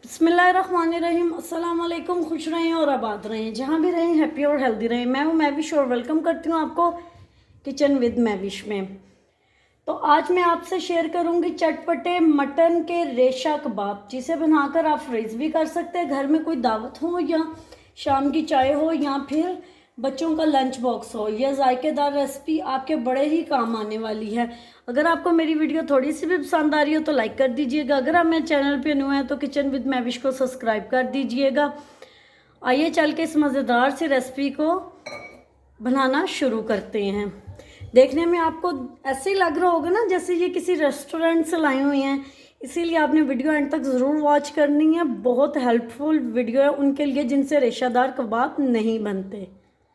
बिस्मिल्लाहिर्रहमानिर्रहीम। अस्सलाम वालेकुम। खुश रहें और आबाद रहें, जहाँ भी रहें हैप्पी और हेल्दी रहें। मैं हूँ मैविश और वेलकम करती हूँ आपको किचन विद मैविश में। तो आज मैं आपसे शेयर करूँगी चटपटे मटन के रेशा कबाब, जिसे बनाकर आप फ्रीज भी कर सकते हैं। घर में कोई दावत हो या शाम की चाय हो या फिर बच्चों का लंच बॉक्स हो, यह जायकेदार रेसिपी आपके बड़े ही काम आने वाली है। अगर आपको मेरी वीडियो थोड़ी सी भी पसंद आ रही हो तो लाइक कर दीजिएगा। अगर आप मेरे चैनल पे न्यू हैं तो किचन विद मैविश को सब्सक्राइब कर दीजिएगा। आइए चल के इस मज़ेदार सी रेसिपी को बनाना शुरू करते हैं। देखने में आपको ऐसे ही लग रहा होगा ना जैसे ये किसी रेस्टोरेंट से लाई हुई हैं, इसीलिए आपने वीडियो एंड तक ज़रूर वॉच करनी है। बहुत हेल्पफुल वीडियो है उनके लिए जिनसे रेशादार कबाब नहीं बनते,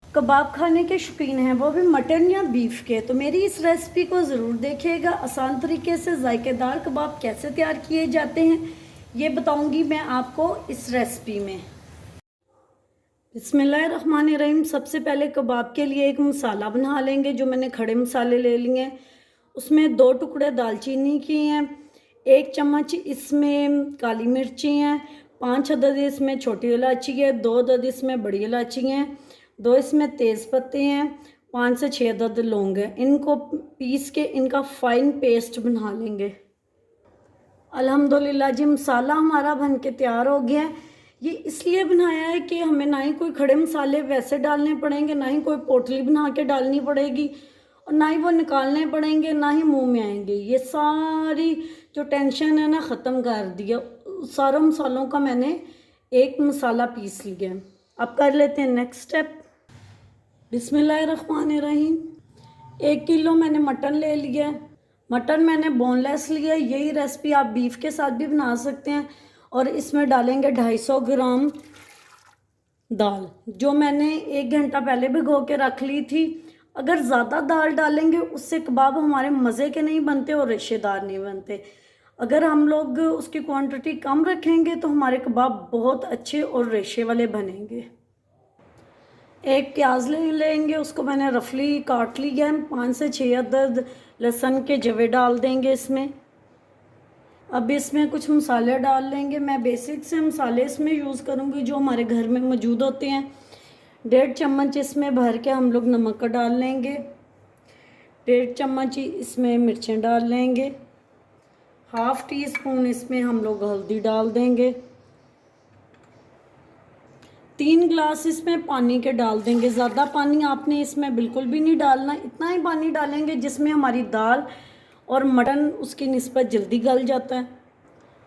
कबाब खाने के शौकीन हैं, वो भी मटन या बीफ के। तो मेरी इस रेसिपी को ज़रूर देखिएगा। आसान तरीके से जायकेदार कबाब कैसे तैयार किए जाते हैं ये बताऊंगी मैं आपको इस रेसिपी में। बिस्मिल्लाहिर्रहमानिर्रहीम। सबसे पहले कबाब के लिए एक मसाला बना लेंगे। जो मैंने खड़े मसाले ले लिए हैं, उसमें 2 टुकड़े दालचीनी के हैं, 1 चम्मच इसमें काली मिर्ची हैं, 5 अदद इसमें छोटी इलायची है, 2 अदद इसमें बड़ी इलायची हैं, 2 इसमें तेज़ पत्ते हैं, 5 से 6 अदद लौंग हैं। इनको पीस के इनका फाइन पेस्ट बना लेंगे। अल्हम्दुलिल्लाह जी, मसाला हमारा बन के तैयार हो गया है। ये इसलिए बनाया है कि हमें ना ही कोई खड़े मसाले वैसे डालने पड़ेंगे, ना ही कोई पोटली बना के डालनी पड़ेगी, और ना ही वो निकालने पड़ेंगे, ना ही मुंह में आएंगे। ये सारी जो टेंशन है ना ख़त्म कर दिया। सारों मसालों का मैंने एक मसाला पीस लिया। अब कर लेते हैं नेक्स्ट स्टेप। बिस्मिल्लाहिर्रहमानिर्रहीम। 1 किलो मैंने मटन ले लिया है। मटन मैंने बोनलेस लिया है। यही रेसिपी आप बीफ के साथ भी बना सकते हैं। और इसमें डालेंगे 250 ग्राम दाल, जो मैंने 1 घंटा पहले भिगो के रख ली थी। अगर ज़्यादा दाल डालेंगे उससे कबाब हमारे मज़े के नहीं बनते और रेशेदार नहीं बनते। अगर हम लोग उसकी क्वांटिटी कम रखेंगे तो हमारे कबाब बहुत अच्छे और रेशे वाले बनेंगे। 1 प्याज ले लेंगे, उसको मैंने रफली काट लिया है। 5 से 6 अदद लहसुन के जवे डाल देंगे इसमें। अब इसमें कुछ मसाले डाल लेंगे। मैं बेसिक से मसाले इसमें यूज़ करूँगी जो हमारे घर में मौजूद होते हैं। 1.5 चम्मच इसमें भर के हम लोग नमक का डाल लेंगे। 1.5 चम्मच इसमें मिर्चें डाल लेंगे। हाफ़ टी स्पून इसमें हम लोग हल्दी डाल देंगे। 3 गिलास इसमें पानी के डाल देंगे। ज़्यादा पानी आपने इसमें बिल्कुल भी नहीं डालना, इतना ही पानी डालेंगे जिसमें हमारी दाल और मटन उसकी निस्बत जल्दी गल जाता है।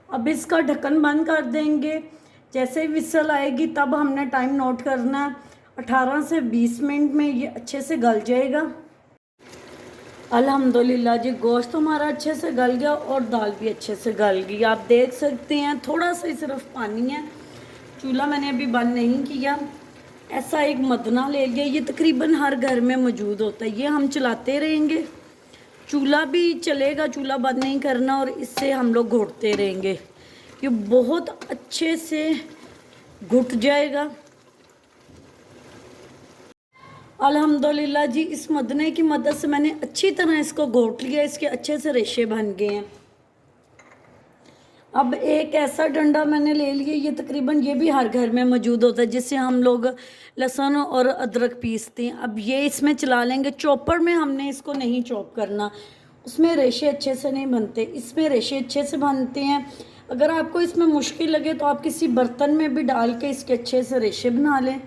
अब इसका ढक्कन बंद कर देंगे। जैसे ही विसल आएगी तब हमने टाइम नोट करना है। 18 से 20 मिनट में ये अच्छे से गल जाएगा। अल्हम्दुलिल्लाह जी, गोश्त हमारा अच्छे से गल गया और दाल भी अच्छे से गल गई। आप देख सकते हैं थोड़ा सा ही सिर्फ पानी है। चूल्हा मैंने अभी बंद नहीं किया। ऐसा एक मदना ले लिया, ये तकरीबन हर घर में मौजूद होता है। ये हम चलाते रहेंगे, चूल्हा भी चलेगा, चूल्हा बंद नहीं करना, और इससे हम लोग घोटते रहेंगे। ये बहुत अच्छे से घुट जाएगा। अल्हम्दुलिल्लाह जी, इस मदने की मदद से मैंने अच्छी तरह इसको घोट लिया। इसके अच्छे से रेशे बन गए हैं। अब एक ऐसा डंडा मैंने ले लिया, ये तकरीबन ये भी हर घर में मौजूद होता है, जिससे हम लोग लहसुन और अदरक पीसते हैं। अब ये इसमें चला लेंगे। चॉपर में हमने इसको नहीं चॉप करना, उसमें रेशे अच्छे से नहीं बनते, इसमें रेशे अच्छे से बनते हैं। अगर आपको इसमें मुश्किल लगे तो आप किसी बर्तन में भी डाल के इसके अच्छे से रेशे बना लें।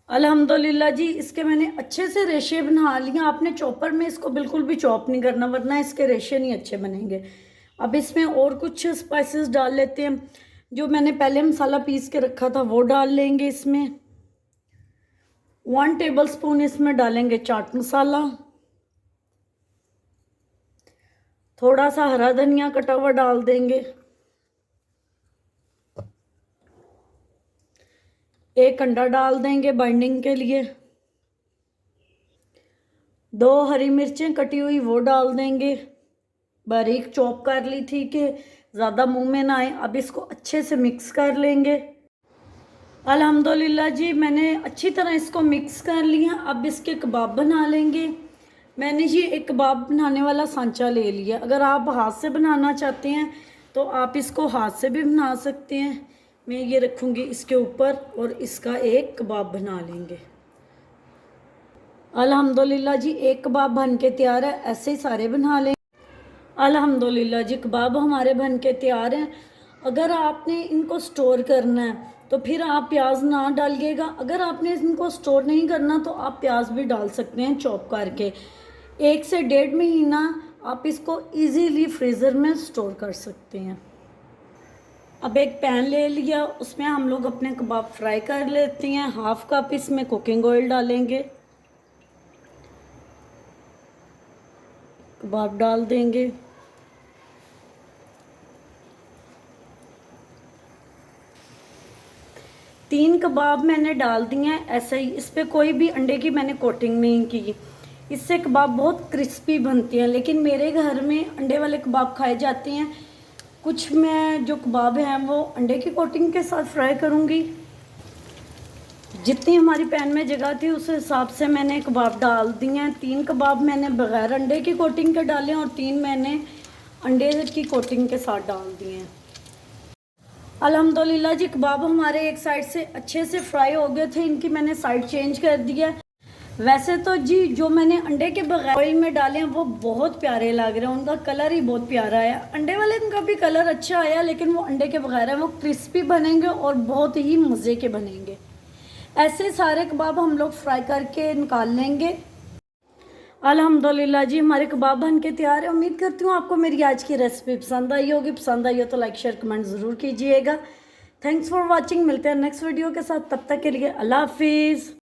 अल्हम्दुलिल्लाह जी, इसके मैंने अच्छे से रेशे बना लिए। आपने चॉपर में इसको बिल्कुल भी चॉप नहीं करना, वरना इसके रेशे नहीं अच्छे बनेंगे। अब इसमें और कुछ स्पाइसेस डाल लेते हैं। जो मैंने पहले मसाला पीस के रखा था वो डाल लेंगे इसमें। 1 टेबलस्पून इसमें डालेंगे चाट मसाला। थोड़ा सा हरा धनिया कटा हुआ डाल देंगे। 1 अंडा डाल देंगे बाइंडिंग के लिए। 2 हरी मिर्चें कटी हुई वो डाल देंगे, बारीक चॉप कर ली थी कि ज़्यादा मुंह में ना आए। अब इसको अच्छे से मिक्स कर लेंगे। अल्हम्दुलिल्लाह जी, मैंने अच्छी तरह इसको मिक्स कर लिया। अब इसके कबाब बना लेंगे। मैंने ये एक कबाब बनाने वाला सांचा ले लिया। अगर आप हाथ से बनाना चाहते हैं तो आप इसको हाथ से भी बना सकते हैं। मैं ये रखूँगी इसके ऊपर और इसका एक कबाब बना लेंगे। अल्हम्दुलिल्लाह जी, एक कबाब बन के तैयार है। ऐसे ही सारे बना लें। अल्हम्दुलिल्लाह जी, कबाब हमारे बन के तैयार हैं। अगर आपने इनको स्टोर करना है तो फिर आप प्याज ना डालिएगा। अगर आपने इनको स्टोर नहीं करना तो आप प्याज भी डाल सकते हैं चॉप करके। 1 से 1.5 महीना आप इसको इजीली फ्रीज़र में स्टोर कर सकते हैं। अब एक पैन ले लिया, उसमें हम लोग अपने कबाब फ्राई कर लेते हैं। 1/2 कप इसमें कुकिंग ऑयल डालेंगे, कबाब डाल देंगे। तीन कबाब मैंने डाल दिए हैं ऐसे ही। इस पर कोई भी अंडे की मैंने कोटिंग नहीं की। इससे कबाब बहुत क्रिस्पी बनते हैं, लेकिन मेरे घर में अंडे वाले कबाब खाए जाते हैं। कुछ मैं जो कबाब हैं वो अंडे की कोटिंग के साथ फ्राई करूँगी। जितनी हमारी पैन में जगह थी उस हिसाब से मैंने कबाब डाल दिए हैं। 3 कबाब मैंने बग़ैर अंडे की कोटिंग के डाले और 3 मैंने अंडे की कोटिंग के साथ डाल दिए हैं। अल्हम्दुलिल्लाह जी, कबाब हमारे एक साइड से अच्छे से फ्राई हो गए थे। इनकी मैंने साइड चेंज कर दिया। वैसे तो जी जो मैंने अंडे के बगैर ऑयल में डाले हैं वो बहुत प्यारे लग रहे हैं, उनका कलर ही बहुत प्यारा आया। अंडे वाले इनका भी कलर अच्छा आया, लेकिन वो अंडे के बगैर है, वो क्रिस्पी बनेंगे और बहुत ही मज़े के बनेंगे। ऐसे सारे कबाब हम लोग फ्राई करके निकाल लेंगे। अल्हम्दुलिल्लाह जी, हमारे कबाब बन के तैयार है। उम्मीद करती हूँ आपको मेरी आज की रेसिपी पसंद आई होगी। पसंद आई हो तो लाइक शेयर कमेंट ज़रूर कीजिएगा। Thanks for watching. मिलते हैं नेक्स्ट वीडियो के साथ, तब तक के लिए अल्लाह हाफिज़।